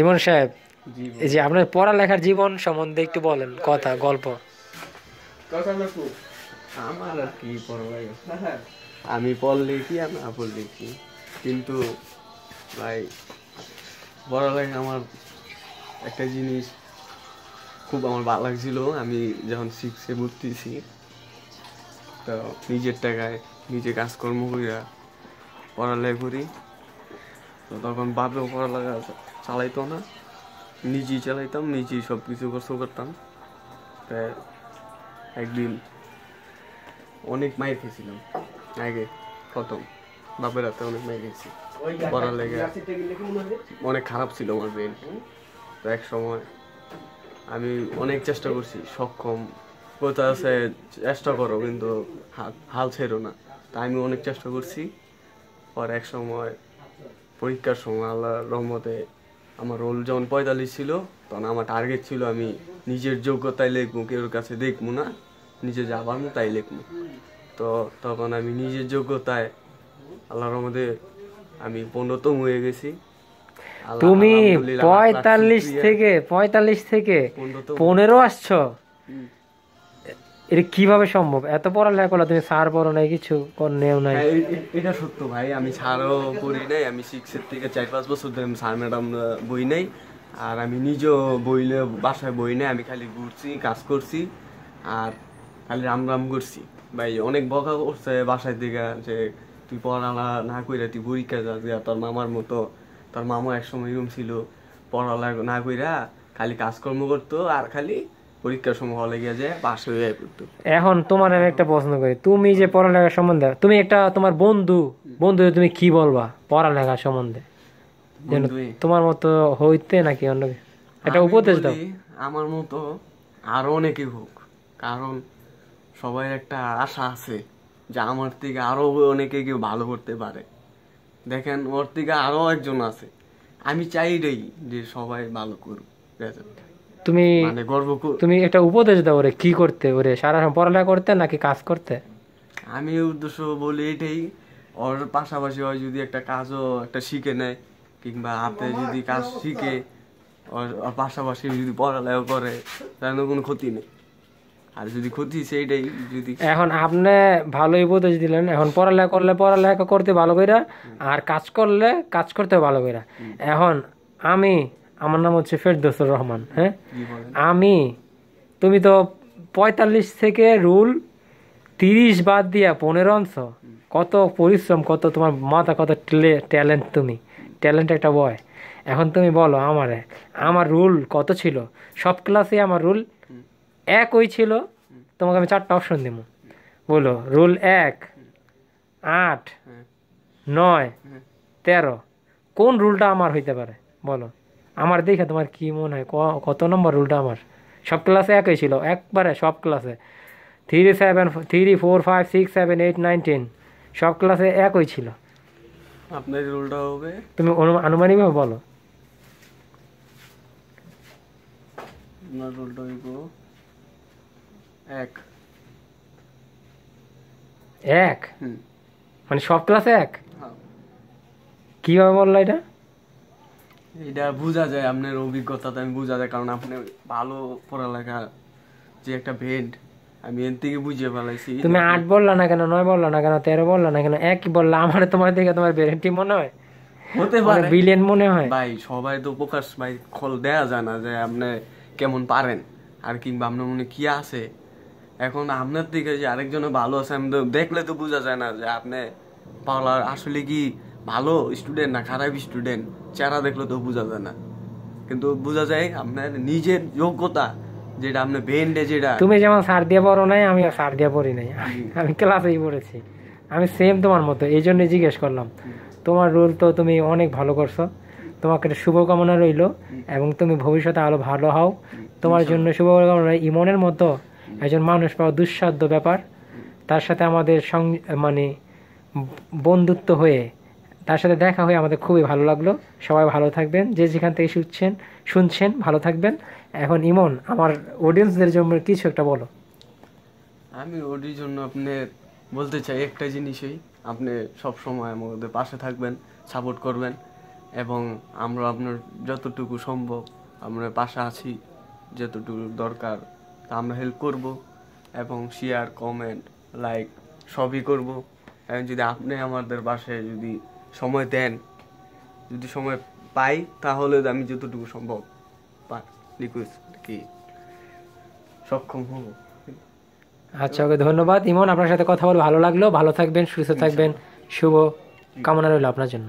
ইমন সাহেব, এই যে আপনার পড়ালেখার জীবন সম্বন্ধে একটু বলেন, কথা গল্প। আমার আর কি পড়ালেখা, আমি পড়লে কি আর না পড়লে কি, কিন্তু ভাই পড়ালেখা আমার একটা জিনিস খুব আমার ভালো লাগছিল। আমি যখন 6-এ ভর্তি হয়েছি, তো নিজের টাকায় নিজে কাজকর্ম করিয়া পড়ালেখা করি। তো তখন বাপেও পড়ালেখা চালাইতো না, নিজেই চালাইতাম, নিজেই সব কিছু কষ্ট করতাম। তাই একদিন অনেক মাইর খেয়েছিলাম আগে, প্রথম বাপের হাতে অনেক মাইর খেয়েছি। পড়ালেখা অনেক খারাপ ছিল আমার ব্রেন। তো এক সময় আমি অনেক চেষ্টা করছি, সক্ষম কোথাও আছে চেষ্টা করো কিন্তু হাল ছেড়ো না। তাই আমি অনেক চেষ্টা করছি। পর এক সময় পরীক্ষার সময় আল্লাহর রহমতে আমার রোল যখন 45 ছিল, তখন আমার টার্গেট ছিল আমি নিজের যোগ্যতায় লিখবো, কেউ কাছে দেখবো না, নিজে যা পারবো তাই লিখবো। তো তখন আমি নিজের যোগ্যতায় আল্লাহর রহমতে আমি 15তম হয়ে গেছি। তুমি 45 থেকে 15 আসছো, এটা কিভাবে সম্ভব? এত পড়ালেখা করলে তুমি সার পড়ো নাই, কিছু নেও নাই? এটা সত্য ভাই, আমি সারও পড়ি নাই। আমি 6-এর থেকে 4-5 বছর ধরে স্যার ম্যাডাম বই নাই, আর আমি নিজেও বইলে বাসায় বই নাই। আমি খালি ঘুরছি, কাজ করছি, আর খালি রাম রাম করছি। ভাই অনেক বকা করছে বাসায় থেকে যে তুই পড়ালা না কইরা তুই পরীক্ষা যাস, তোর মামার মতো। তোর মামা একসময় এরকম ছিল, পড়ালেখা না কইরা খালি কাজকর্ম করতো, আর খালি পরীক্ষার সময় হলে গিয়ে যে পাশ হয়ে পড়তো। এখন তোমার আমি একটা প্রশ্ন করি, তুমি যে পড়ালেখার সম্বন্ধে, তুমি একটা তোমার বন্ধু তুমি কি বলবা পড়ালেখা সম্বন্ধে? তোমার মতো হইতে নাকি অন্য একটা উপদেশ দাও। আমার মতো আরো অনেকে হোক, কারণ সবাই একটা আশা আছে যে আমার থেকে আরো অনেকে কেউ ভালো করতে পারে। দেখেন ওর থেকে আরো একজন আছে, আমি চাই যে সবাই ভালো করুক। তুমি মানে গর্ব, তুমি একটা উপদেশ দাও ওরে, কি করতে, ওরে সারা পড়ালেখা করতে নাকি কাজ করতে? আমি উদ্দেশ্য বলি এটাই, ওর পাশাপাশি ওই যদি একটা কাজও একটা শিখে নেয়, কিংবা হাতে যদি কাজ শিখে ওর পাশাপাশি যদি পড়ালেখা করে, তাহলে কোনো ক্ষতি নেই। আর যদি ক্ষতি সেইটাই যদি। এখন আপনি ভালোই উপদেশ দিলেন, এখন পড়ালেখা করলে পড়ালেখা করতে ভালো কইরা, আর কাজ করলে কাজ করতে ভালো কইরা। এখন আমার নাম হচ্ছে ফেরদৌসুর রহমান। হ্যাঁ, তুমি তো 45 থেকে রুল 30 বাদ দিয়া 15 আনছো। কত পরিশ্রম, কত তোমার মাথা, কত ট্যালেন্ট, তুমি ট্যালেন্ট একটা বয়। এখন তুমি বলো আমারে, আমার রুল কত ছিল? সব ক্লাসে আমার রুল একই ছিল। তোমাকে আমি 4টা অপশন দিব, বলো। রুল 1, 8, 9, 13, কোন রুলটা আমার হইতে পারে বলো? আমার দেখে তোমার কি মনে হয় কত নম্বর রুলটা আমার? সব ক্লাসে একই ছিল, একবারে সব ক্লাসে 3, 7, 3, 4, 5, 6, 7, 8, 9, 10 সব ক্লাসে একই ছিল। আপনার রুলটা হবে, তুমি আনুমানিকভাবে বলো। আপনার রুলটা হইব 1। মানে সব ক্লাসে 1? কিভাবে বললো এটা? এটা বোঝা যায়, আপনার অভিজ্ঞতাতে আমি বোঝা যায়, কারণ আপনি ভালো পড়ালেখা যে একটা ভেন্ট, আমি এর থেকে বুঝিয়ে ফেলাইছি। তুমি 8 বললা না কেন, 9 বললা না কেন, 13 বললা না কেন, 1 বললা? আমার তোমার দেখে তোমার ভেরিয়েন্টি মনে হয়, হতে পারে বিলিয়ন মনে হয়। ভাই সবাই তো প্রকাশ ভাই খোল দেয়া যায় না যে আপনি কেমন পারেন, আর কিংবা আপনার মনে কি আছে। এখন আপনার দিকে যে আরেকজনে ভালো আছে, আমি তো দেখলে তো বোঝা যায় না যে আপনি পাওয়ার আসলে কি ভালো স্টুডেন্ট না খারাপ স্টুডেন্ট। চেহারা দেখলে তো বোঝা যায় না, কিন্তু বোঝা যায় আপনার নিজের যোগ্যতা, যেটা আপনি বেন্ডে যেটা। তুমি যেমন সার দিয়ে পড়ো নাই, আমি সার দিয়ে পড়ি নাই, আমি ক্লাসেই পড়েছি। আমি সেম তোমার মতো, এই জন্য জিজ্ঞেস করলাম। তোমার রোল তো তুমি অনেক ভালো করছো, তোমাকে শুভকামনা রইল, এবং তুমি ভবিষ্যতে আরো ভালো হও। তোমার জন্য শুভকামনা। ইমনের মতো একজন মানুষ পাওয়া দুঃসাধ্য ব্যাপার। তার সাথে আমাদের মানে বন্ধুত্ব হয়ে, তার সাথে দেখা হয়ে আমাদের খুবই ভালো লাগলো। সবাই ভালো থাকবেন, যে যেখান থেকে শুনছেন ভালো থাকবেন। এখন ইমন, আমার অডিয়েন্সদের জন্য কিছু একটা বলো। আমি ওটির জন্য আপনি বলতে চাই একটা জিনিসই, আপনি সব সময় আমাদের পাশে থাকবেন, সাপোর্ট করবেন, এবং আমরা আপনার যতটুকু সম্ভব আমরা পাশে আছি, যতটুকু দরকার তা আমরা হেল্প করব এবং শেয়ার, কমেন্ট, লাইক সবই করব। এবং যদি আপনি আমাদের বাসায় যদি সময় দেন, যদি সময় পাই, তাহলে আমি যতটুকু সম্ভব রিকোয়েস্ট কি সক্ষম হব। আচ্ছা, ওকে, ধন্যবাদ ইমন, আপনার সাথে কথা বলে ভালো লাগলো। ভালো থাকবেন, সুস্থ থাকবেন, শুভ কামনা রইল আপনার জন্য।